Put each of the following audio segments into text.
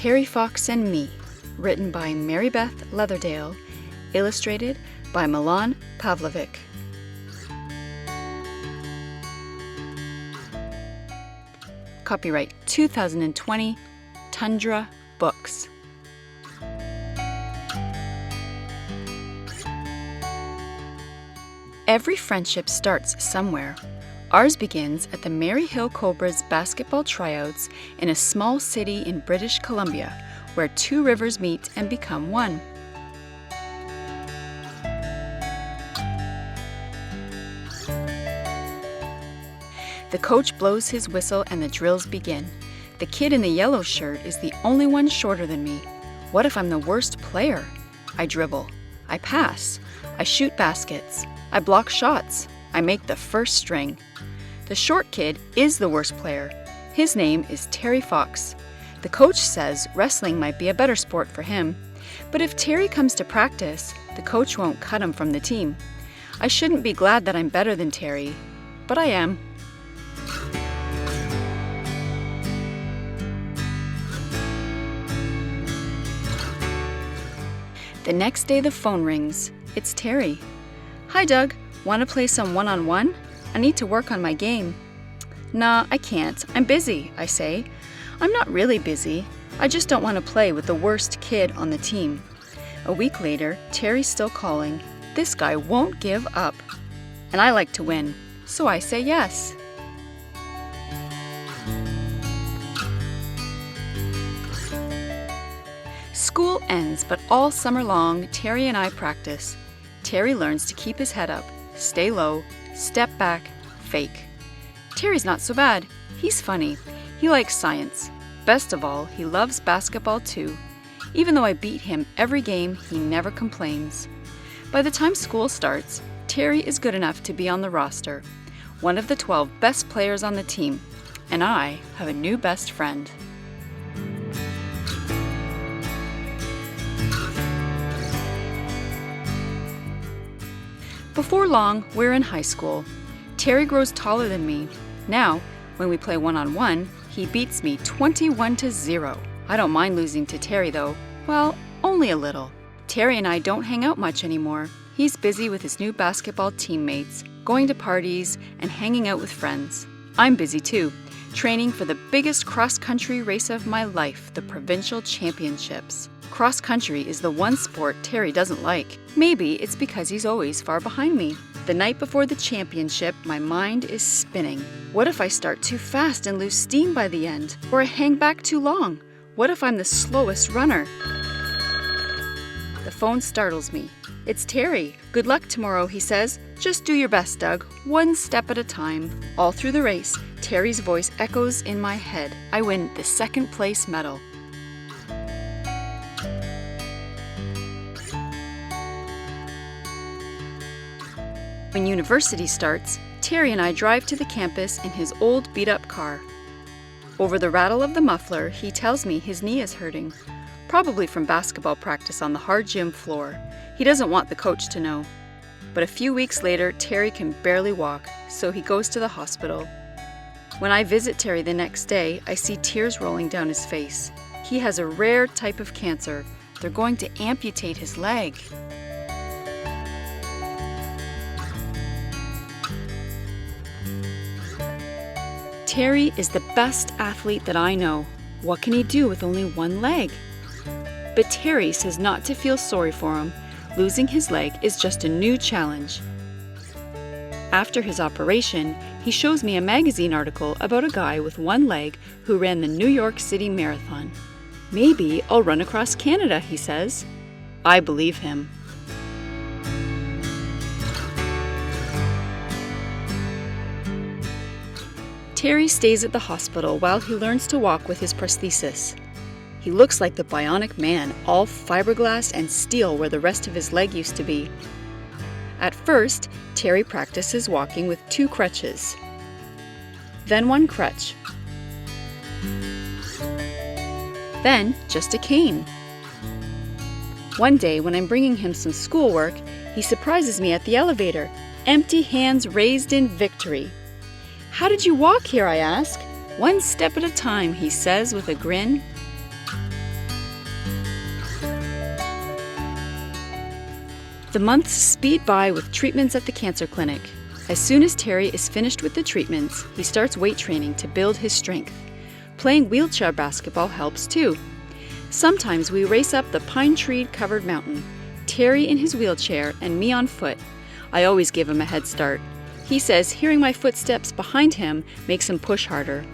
Terry Fox and Me, written by Beth Leatherdale, illustrated by Milan Pavlovic. Copyright 2020, Tundra Books. Every friendship starts somewhere. Ours begins at the Maryhill Cobras basketball tryouts in a small city in British Columbia, where two rivers meet and become one. The coach blows his whistle and the drills begin. The kid in the yellow shirt is the only one shorter than me. What if I'm the worst player? I dribble. I pass. I shoot baskets. I block shots. I make the first string. The short kid is the worst player. His name is Terry Fox. The coach says wrestling might be a better sport for him. But if Terry comes to practice, the coach won't cut him from the team. I shouldn't be glad that I'm better than Terry, but I am. The next day the phone rings. It's Terry. Hi, Doug. Want to play some one-on-one? I need to work on my game. Nah, I can't. I'm busy, I say. I'm not really busy. I just don't want to play with the worst kid on the team. A week later, Terry's still calling. This guy won't give up. And I like to win, so I say yes. School ends, but all summer long, Terry and I practice. Terry learns to keep his head up, stay low, step back, fake. Terry's not so bad. He's funny. He likes science. Best of all, he loves basketball too. Even though I beat him every game, he never complains. By the time school starts, Terry is good enough to be on the roster, one of the 12 best players on the team, and I have a new best friend. Before long, we're in high school. Terry grows taller than me. Now, when we play one-on-one, he beats me 21-0. I don't mind losing to Terry though. Well, only a little. Terry and I don't hang out much anymore. He's busy with his new basketball teammates, going to parties, and hanging out with friends. I'm busy too, training for the biggest cross-country race of my life, the provincial championships. Cross-country is the one sport Terry doesn't like. Maybe it's because he's always far behind me. The night before the championship, my mind is spinning. What if I start too fast and lose steam by the end? Or I hang back too long? What if I'm the slowest runner? The phone startles me. It's Terry. Good luck tomorrow, he says. Just do your best, Doug. One step at a time. All through the race, Terry's voice echoes in my head. I win the second place medal. When university starts, Terry and I drive to the campus in his old beat-up car. Over the rattle of the muffler, he tells me his knee is hurting, probably from basketball practice on the hard gym floor. He doesn't want the coach to know. But a few weeks later, Terry can barely walk, so he goes to the hospital. When I visit Terry the next day, I see tears rolling down his face. He has a rare type of cancer. They're going to amputate his leg. Terry is the best athlete that I know. What can he do with only one leg? But Terry says not to feel sorry for him. Losing his leg is just a new challenge. After his operation, he shows me a magazine article about a guy with one leg who ran the New York City Marathon. Maybe I'll run across Canada, he says. I believe him. Terry stays at the hospital while he learns to walk with his prosthesis. He looks like the bionic man, all fiberglass and steel where the rest of his leg used to be. At first, Terry practices walking with 2 crutches, then 1 crutch, then just a cane. One day, when I'm bringing him some schoolwork, he surprises me at the elevator, empty hands raised in victory. "How did you walk here?" I ask. "One step at a time," he says with a grin. The months speed by with treatments at the cancer clinic. As soon as Terry is finished with the treatments, he starts weight training to build his strength. Playing wheelchair basketball helps too. Sometimes we race up the pine tree-covered mountain, Terry in his wheelchair and me on foot. I always give him a head start. He says hearing my footsteps behind him makes him push harder.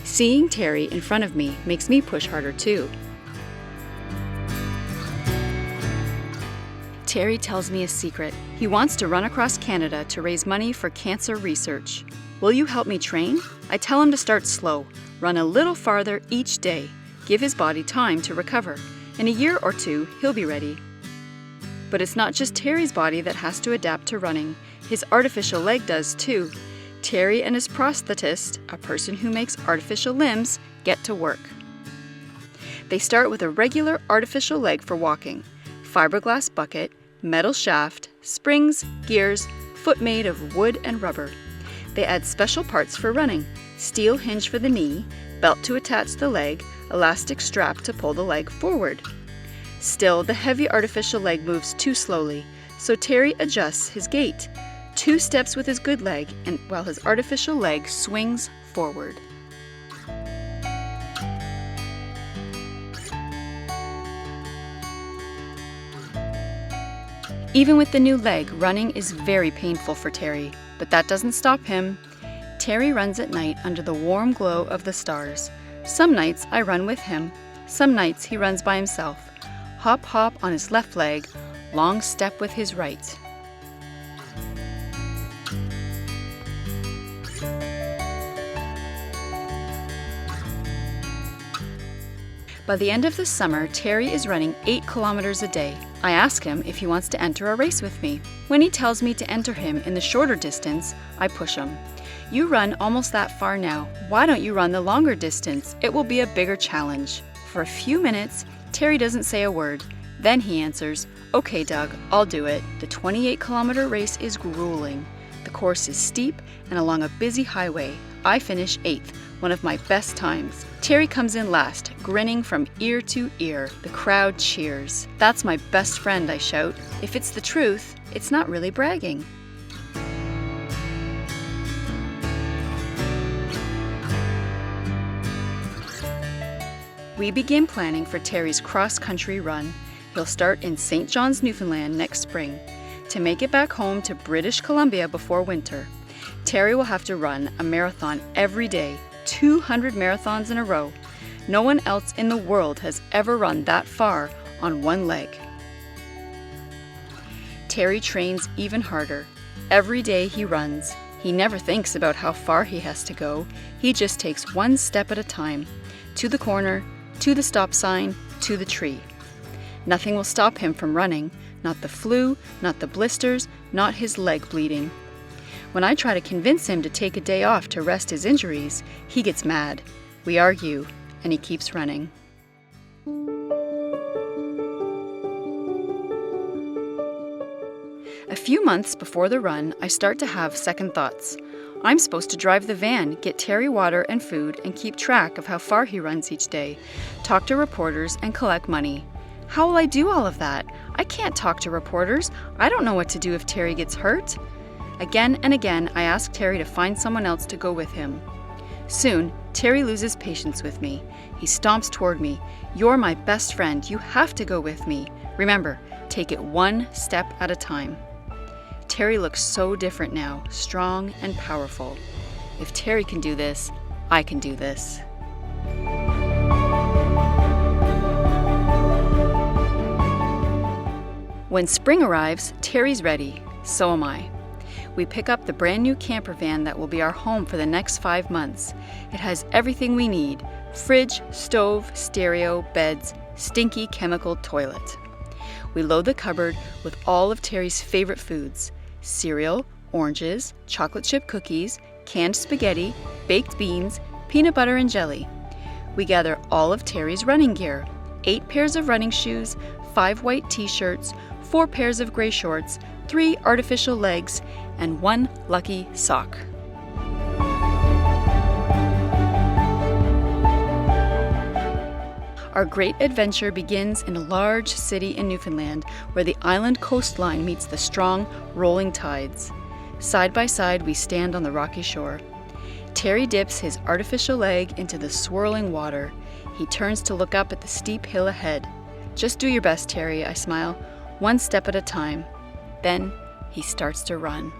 Seeing Terry in front of me makes me push harder too. Terry tells me a secret. He wants to run across Canada to raise money for cancer research. Will you help me train? I tell him to start slow, run a little farther each day, give his body time to recover. In a year or two, he'll be ready. But it's not just Terry's body that has to adapt to running. His artificial leg does too. Terry and his prosthetist, a person who makes artificial limbs, get to work. They start with a regular artificial leg for walking, fiberglass bucket, metal shaft, springs, gears, foot made of wood and rubber. They add special parts for running, steel hinge for the knee, belt to attach the leg, elastic strap to pull the leg forward. Still, the heavy artificial leg moves too slowly, so Terry adjusts his gait, 2 steps with his good leg, and while his artificial leg swings forward. Even with the new leg, running is very painful for Terry, but that doesn't stop him. Terry runs at night under the warm glow of the stars. Some nights I run with him. Some nights he runs by himself. Hop hop on his left leg, long step with his right. By the end of the summer, Terry is running 8 kilometers a day. I ask him if he wants to enter a race with me. When he tells me to enter him in the shorter distance, I push him. You run almost that far now. Why don't you run the longer distance? It will be a bigger challenge. For a few minutes, Terry doesn't say a word. Then he answers, "Okay, Doug, I'll do it." The 28-kilometer race is grueling. The course is steep and along a busy highway. I finish 8th, one of my best times. Terry comes in last, grinning from ear to ear. The crowd cheers. "That's my best friend," I shout. If it's the truth, it's not really bragging. We begin planning for Terry's cross-country run. He'll start in St. John's, Newfoundland next spring. To make it back home to British Columbia before winter, Terry will have to run a marathon every day, 200 marathons in a row. No one else in the world has ever run that far on one leg. Terry trains even harder. Every day he runs. He never thinks about how far he has to go. He just takes one step at a time. To the corner, to the stop sign, to the tree. Nothing will stop him from running. Not the flu, not the blisters, not his leg bleeding. When I try to convince him to take a day off to rest his injuries, he gets mad. We argue, and he keeps running. A few months before the run, I start to have second thoughts. I'm supposed to drive the van, get Terry water and food, and keep track of how far he runs each day, talk to reporters, and collect money. How will I do all of that? I can't talk to reporters. I don't know what to do if Terry gets hurt. Again and again, I ask Terry to find someone else to go with him. Soon, Terry loses patience with me. He stomps toward me. "You're my best friend. You have to go with me. Remember, take it one step at a time." Terry looks so different now, strong and powerful. If Terry can do this, I can do this. When spring arrives, Terry's ready. So am I. We pick up the brand new camper van that will be our home for the next 5 months. It has everything we need: fridge, stove, stereo, beds, stinky chemical toilet. We load the cupboard with all of Terry's favorite foods: cereal, oranges, chocolate chip cookies, canned spaghetti, baked beans, peanut butter and jelly. We gather all of Terry's running gear: 8 pairs of running shoes, 5 white t-shirts, 4 pairs of gray shorts, 3 artificial legs, and 1 lucky sock. Our great adventure begins in a large city in Newfoundland where the island coastline meets the strong, rolling tides. Side by side, we stand on the rocky shore. Terry dips his artificial leg into the swirling water. He turns to look up at the steep hill ahead. "Just do your best, Terry," I smile, "one step at a time." Then he starts to run.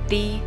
The